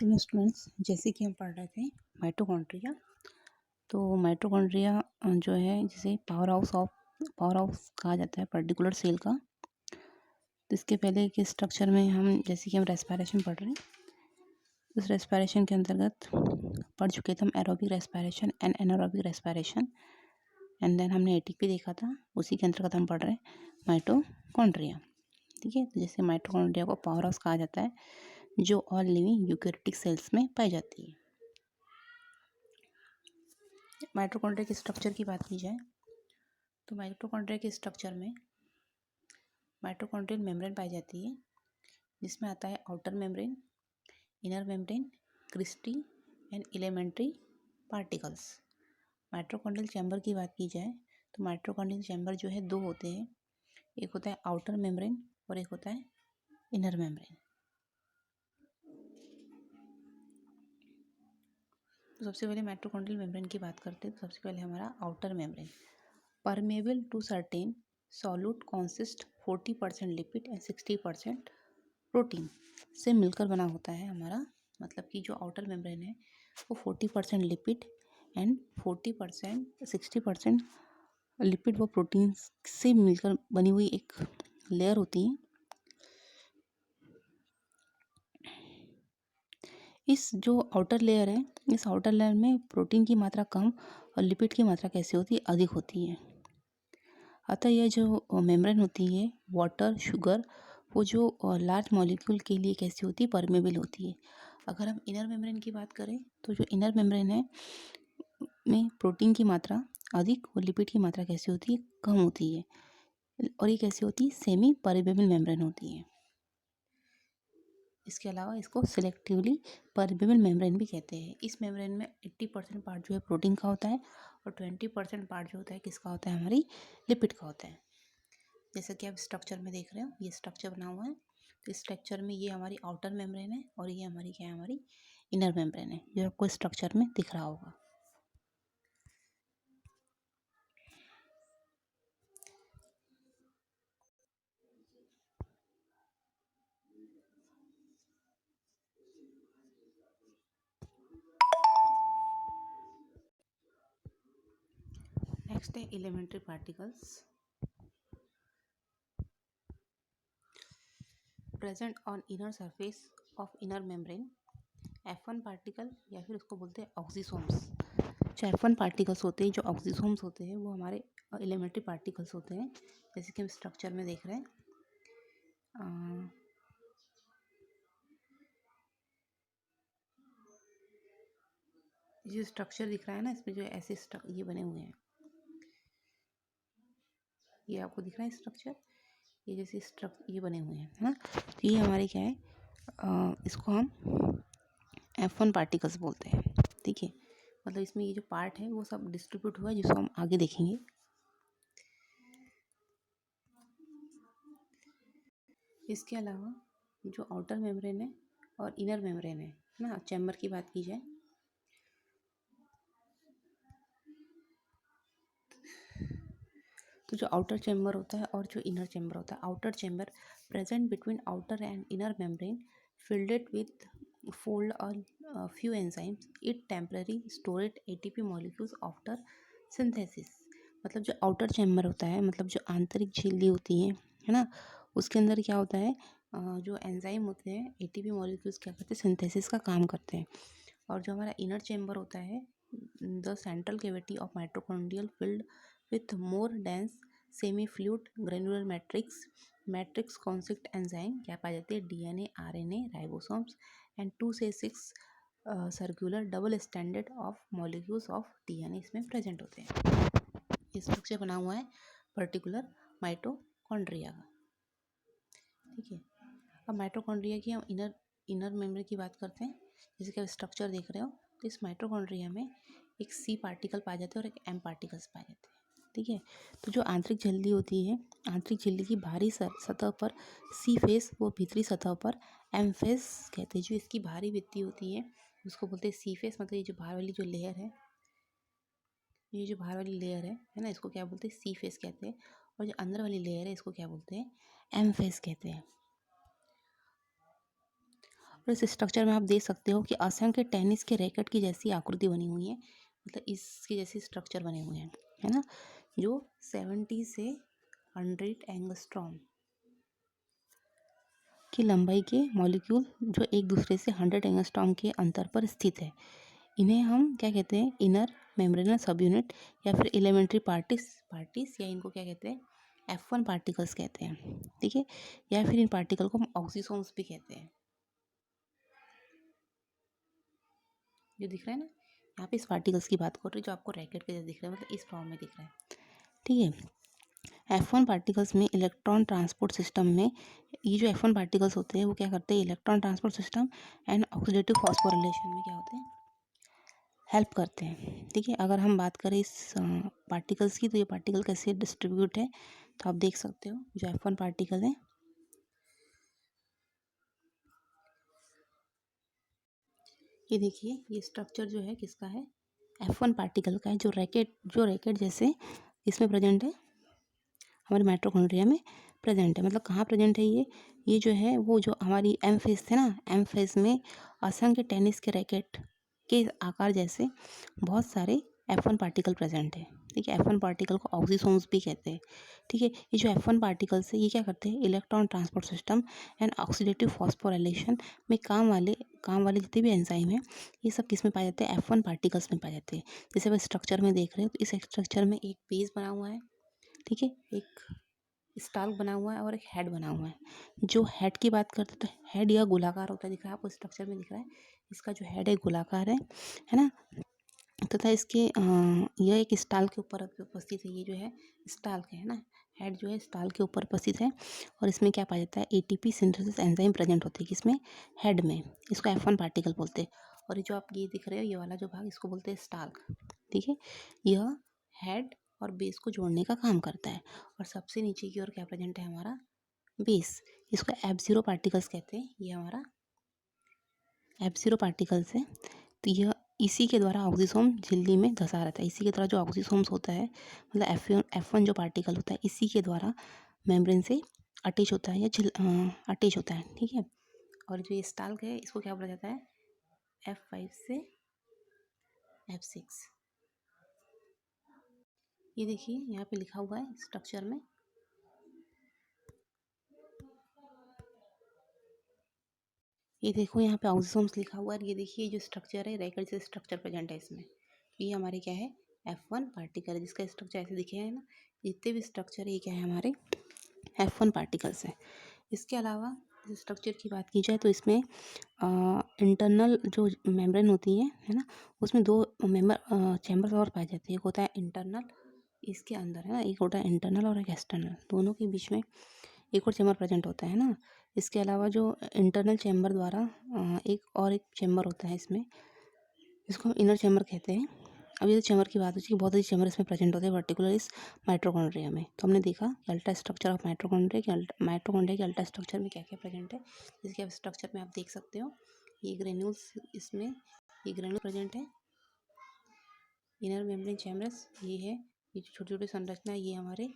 Hello students, जैसे कि हम पढ़ रहे थे माइटोकॉन्ड्रिया। तो माइटोकॉन्ड्रिया जो है जिसे पावर हाउस कहा जाता है पर्टिकुलर सेल का। तो इसके पहले के स्ट्रक्चर में हम जैसे कि हम रेस्पिरेशन पढ़ रहे हैं, उस रेस्पिरेशन के अंतर्गत पढ़ चुके थे हम aerobic respiration and anaerobic respiration. And then हमने एटीपी देखा था, उसी के अंतर्गत हम पढ़ रहे हैं माइटोकॉन्ड्रिया। ठीक है, तो जैसे माइटोकॉन्ड्रिया को पावर हाउस कहा जाता है जो ऑल लिविंग यूकैरियोटिक सेल्स में पाई जाती है। माइटोकॉन्ड्रिया के स्ट्रक्चर की बात की जाए तो माइटोकॉन्ड्रिया के स्ट्रक्चर में माइटोकॉन्ड्रियल मेम्ब्रेन पाई जाती है, जिसमें आता है outer membrane, inner membrane, cristae and elementary particles. Mitochondrial chamber की बात की जाए तो माइटोकॉन्ड्रियल चैम्बर जो है दो होते हैं, एक होता है आउटर मेम्ब्रेन और एक होता है इनर मेम्ब्रेन। तो सबसे पहले माइटोकॉन्ड्रियल मेम्ब्रेन की बात करते हैं। तो सबसे पहले हमारा outer membrane permeable to certain solute consist 40% lipid and 60% protein से मिलकर बना होता है हमारा। मतलब कि जो आउटर मेम्ब्रेन है वो 40% लिपिड एंड 60% लिपिड व प्रोटीन से मिलकर बनी हुई एक लेयर होती है। इस जो आउटर लेयर है, इस आउटर लेयर में प्रोटीन की मात्रा कम और लिपिड की मात्रा कैसी होती है, अधिक होती है। अतः यह जो मेम्ब्रेन होती है वाटर शुगर वो जो लार्ज मॉलिक्यूल के लिए कैसी होती है, परमेबल होती है। अगर हम इनर मेम्ब्रेन की बात करें तो जो इनर मेम्ब्रेन है में प्रोटीन की मात्रा अधिक और लिपिड की मात्रा कैसी होती है, कम होती है। और ये कैसी होती है, सेमी परमेबल मेम्ब्रेन होती है। इसके अलावा इसको सिलेक्टिवली परमेबल मेम्ब्रेन भी कहते हैं। इस मेम्ब्रेन में 80% पार्ट जो है प्रोटीन का होता है और 20% पार्ट जो होता है किसका होता है, हमारी लिपिड का होता है। जैसा कि आप स्ट्रक्चर में देख रहे हो, ये स्ट्रक्चर बना हुआ है। तो इस स्ट्रक्चर में ये हमारी आउटर मेम्ब्रेन है और ये हमारी क्या है, हमारी इनर मेम्ब्रेन है, जो आपको स्ट्रक्चर में दिख रहा होगा। नेक्स्ट है elementary particles present on inner surface of inner membrane. F1 particle या फिर उसको बोलते हैं ऑक्सीसोम्स। जो F1 पार्टिकल्स होते हैं, जो ऑक्सीसोम्स होते हैं, वो हमारे एलिमेंट्री पार्टिकल्स होते हैं। जैसे कि हम स्ट्रक्चर में देख रहे हैं, जो स्ट्रक्चर दिख रहा है ना, इसमें जो ऐसे ये बने हुए हैं, ये आपको दिख रहा है स्ट्रक्चर, ये जैसे ये बने हुए हैं, है ना। तो ये हमारे क्या है, इसको हम F1 पार्टिकल्स बोलते हैं। ठीक है, मतलब इसमें ये जो पार्ट है वो सब डिस्ट्रीब्यूट हुआ है, जिसको हम आगे देखेंगे। इसके अलावा जो आउटर मेम्ब्रेन है और इनर मेम्ब्रेन है ना, चैम्बर की बात की जाए तो जो आउटर चैम्बर होता है और जो इनर चैम्बर होता है, outer chamber present between outer and inner membrane filled with fold or few enzymes, it temporarily stored ATP molecules after synthesis। मतलब जो आउटर चैम्बर होता है, मतलब जो आंतरिक झिल्ली होती है ना, उसके अंदर क्या होता है, जो एंजाइम होते हैं एटीपी मॉलिक्यूल्स क्या करते हैं, सिंथेसिस का काम करते हैं। और जो हमारा इनर चैम्बर होता है, the central cavity of mitochondrial filled with more dense semi fluid granular matrix consist enzyme क्या पाई जाती है, डीएनए, आरएनए, राइबोसोम्स एंड 2 से 6 circular double standard of molecules of DNA इसमें प्रेजेंट होते हैं। ये स्ट्रक्चर बना हुआ है पर्टिकुलर माइटोकॉन्ड्रिया का। ठीक है, अब माइटोकॉन्ड्रिया की हम इनर मेम्ब्रेन की बात करते हैं। जैसे कि आप स्ट्रक्चर देख रहे हो, तो इस माइटोकॉन्ड्रिया में एक सी पार्टिकल पाए जाते हैं और एक एम पार्टिकल्स पाए जाते हैं। ठीक है, तो जो आंतरिक झिल्ली होती है, आंतरिक झिल्ली की बाहरी सतह पर सी फेस, वो भीतरी सतह पर एम फेस कहते हैं। जो इसकी बाहरी भित्ति होती है उसको बोलते हैं सी फेस। मतलब ये जो बाहर वाली जो लेयर है, ये जो बाहर वाली लेयर है ना, इसको क्या बोलते हैं, सी फेस कहते हैं। और जो अंदर वाली लेयर है इसको क्या बोलते हैं, एम फेस कहते हैं। और इस स्ट्रक्चर में आप देख सकते हो कि असंख्य टेनिस के रैकेट की जैसी आकृति बनी हुई है, मतलब इसकी जैसी स्ट्रक्चर बने हुए हैं, है ना, जो 70 से 100 एंगस्ट्रॉम की लंबाई के मॉलिक्यूल जो एक दूसरे से 100 एंगस्ट्रॉम के अंतर पर स्थित है। इन्हें हम क्या कहते हैं, इनर मेम्ब्रेनल सब यूनिट या फिर एलिमेंट्री पार्टिस या इनको क्या कहते हैं, F1 पार्टिकल्स कहते हैं, ठीक है, या फिर इन पार्टिकल को हम ऑक्सीसोम्स भी कहते हैं। जो दिख रहा है ना, यहाँ पे इस पार्टिकल्स की बात कर रही है जो आपको रैकेट के जैसे दिख रहा है, मतलब इस फॉर्म में दिख रहा है, ठीक है। F1 पार्टिकल्स में इलेक्ट्रॉन ट्रांसपोर्ट सिस्टम में, ये जो F1 पार्टिकल्स होते हैं वो क्या करते हैं, electron transport system and oxidative phosphorylation में क्या होते हैं, हेल्प करते हैं, ठीक है। अगर हम बात करें इस पार्टिकल्स की, तो ये पार्टिकल कैसे डिस्ट्रीब्यूट है, तो आप देख सकते हो जो F1 पार्टिकल है, ये देखिए, ये स्ट्रक्चर जो है किसका है, F1 पार्टिकल का है, जो रैकेट जैसे इसमें प्रेजेंट है, हमारे माइटोकॉन्ड्रिया में प्रेजेंट है। मतलब कहाँ प्रेजेंट है ये जो है वो जो हमारी एम फेस थे ना, एम फेस में असंख्य टेनिस के रैकेट के आकार जैसे बहुत सारे F1 पार्टिकल प्रेजेंट है, ठीक है। F1 पार्टिकल को ऑक्सीसोम्स भी कहते हैं, ठीक है। ये जो F1 पार्टिकल्स है ये क्या करते हैं, electron transport system and oxidative phosphorylation में काम वाले जितने भी एंजाइम हैं, ये सब किस में पाए जाते हैं, F1 पार्टिकल्स में पाए जाते हैं। जैसे आप स्ट्रक्चर में देख रहे हो, तो इस स्ट्रक्चर में एक बेस बना हुआ है, ठीक है, एक स्टाल्क बना हुआ है और एक हेड बना हुआ है। जो हेड की बात करते हैं तो हेड यह गोलाकार होता है, दिख रहा है आपको स्ट्रक्चर में दिख रहा है, इसका जो हेड है गोलाकार है ना, तथा इसके यह एक स्टाल के ऊपर उपस्थित है, ये जो है स्टाल के है ना, हेड जो है स्टाल के ऊपर उपस्थित है, और इसमें क्या पाया जाता है, एटीपी सिंथेसिस एंजाइम प्रेजेंट होती है किसमें, हेड में, इसको F1 पार्टिकल बोलते हैं। और ये जो आप ये दिख रहे हो, ये वाला जो भाग, इसको बोलते हैं स्टाल्क, ठीक है। यह हेड और बेस को जोड़ने का काम करता है, और सबसे नीचे की ओर क्या प्रेजेंट है, हमारा बेस, इसको F0 पार्टिकल्स कहते हैं, ये हमारा F0 पार्टिकल्स है। तो यह इसी के द्वारा ऑक्सीसोम झिल्ली में धंसा रहता है, इसी के द्वारा जो ऑक्सीसोम्स होता है, मतलब F1 जो पार्टिकल होता है, इसी के द्वारा मेम्ब्रेन से अटैच होता है या अटैच होता है, ठीक है। और जो ये स्टाल्क है, इसको क्या बोला जाता है, F5 से F6। ये देखिए यहाँ पे लिखा हुआ है स्ट्रक्चर में, ये देखो यहाँ पे ऑक्सीसोम्स लिखा हुआ है, ये देखिए जो स्ट्रक्चर है, रैकेट से स्ट्रक्चर प्रेजेंट है इसमें, ये हमारे क्या है, F1 पार्टिकल है, जिसका स्ट्रक्चर ऐसे दिखे है ना, जितने भी स्ट्रक्चर है ये क्या है, हमारे F1 पार्टिकल्स है। इसके अलावा स्ट्रक्चर की बात की जाए तो इसमें इंटरनल जो मेम्ब्रेन होती है ना, उसमें दो चैम्बर और पाए जाते हैं, एक होता है इंटरनल, इसके अंदर है ना, एक होता है इंटरनल और एक एक्सटर्नल, दोनों के बीच में एक और चैम्बर प्रेजेंट होता है ना। इसके अलावा जो इंटरनल चैम्बर द्वारा एक चैम्बर होता है इसमें, इसको हम इनर चैम्बर कहते हैं। अब ये चैम्बर की बात होती है, बहुत सारी चैम्बर इसमें प्रेजेंट होते हैं, पर्टिकुलर इस माइटोकॉन्ड्रिया में। तो हमने देखा कि अल्ट्रा स्ट्रक्चर ऑफ माइटोकॉन्ड्रिया के अल्ट्रा स्ट्रक्चर में क्या क्या प्रेजेंट है, जिसके स्ट्रक्चर में आप देख सकते हो, ये ग्रेन्यूल्स, इसमें ये ग्रेन्यूल प्रेजेंट है, इनर मेम्ब्रेन चैम्बर्स ये है, ये छोटी छोटी संरचना, ये हमारे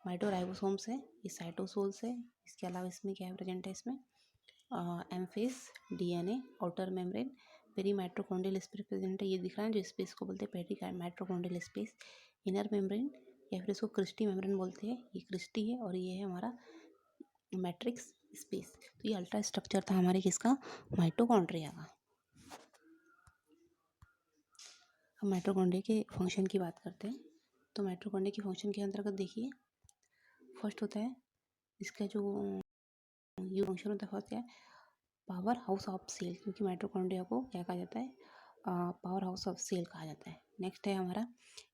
माइटोराइबोसोम्स है, ये साइटोसोल्स है। इसके अलावा इसमें क्या प्रेजेंट है, इसमें एम्फेस, DNA, outer membrane, peri mitochondrial space present है, ये दिख रहा है, जो स्पेस को बोलते हैं peri mitochondrial space, inner membrane या फिर इसको क्रिस्टी मेम्ब्रेन बोलते हैं, ये क्रिस्टी है, और ये है हमारा मैट्रिक्स स्पेस। तो ये अल्ट्रा स्ट्रक्चर था हमारे किसका, माइटोकॉन्ड्रिया का। हम माइटोकॉन्ड्रिया के फंक्शन की बात करते हैं, तो माइटोकॉन्ड्रिया के फंक्शन के अंतर्गत देखिए, फर्स्ट होता है इसका जो ये फंक्शन होता है, फर्स्ट क्या है, पावर हाउस ऑफ सेल, क्योंकि माइटोकॉन्ड्रिया को क्या कहा जाता है, पावर हाउस ऑफ सेल कहा जाता है। नेक्स्ट है हमारा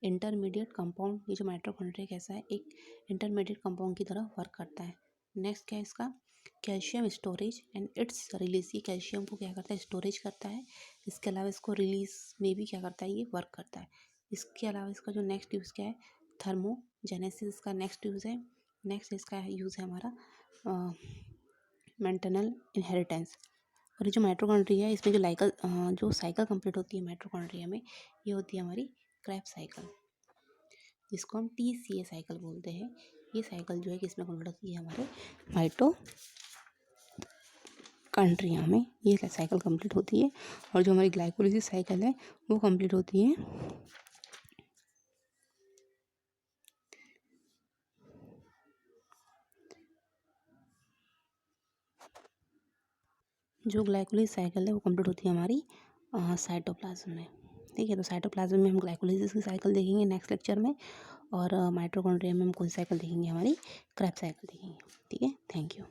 इंटरमीडिएट कंपाउंड, ये जो माइटोकॉन्ड्रिया कैसा है, एक इंटरमीडिएट कंपाउंड की तरह वर्क करता है। नेक्स्ट क्या है इसका, calcium storage and it's release, ये कैल्शियम को क्या करता है, स्टोरेज करता है, इसके अलावा इसको रिलीज में भी क्या करता है, ये वर्क करता है। इसके अलावा इसका जो नेक्स्ट यूज़ क्या है, थर्मोजेनेसिस इसका नेक्स्ट यूज़ है। नेक्स्ट इसका यूज़ है हमारा मेंटेनल इनहेरिटेंस। और ये जो माइटोकॉन्ड्रिया है, इसमें जो साइकिल कंप्लीट होती है माइटोकॉन्ड्रिया में, ये होती है हमारी क्रेब्स साइकिल, जिसको हम TCA साइकिल बोलते हैं। ये साइकिल जो है किसमें कंप्लीट होती है, हमारे कंट्रियों में ये साइकिल कंप्लीट होती है। और जो हमारी ग्लाइकोलिसिस साइकिल है वो कंप्लीट होती है वो कंप्लीट होती है हमारी साइटोप्लाज्म में। ठीक है, तो साइटोप्लाज्म में हम ग्लाइकोलिसिस की साइकिल देखेंगे नेक्स्ट लेक्चर में, और माइटोकॉन्ड्रिया में हम कौन सी साइकिल देखेंगे, हमारी क्रेब्स साइकिल देखेंगे। ठीक है, थैंक यू।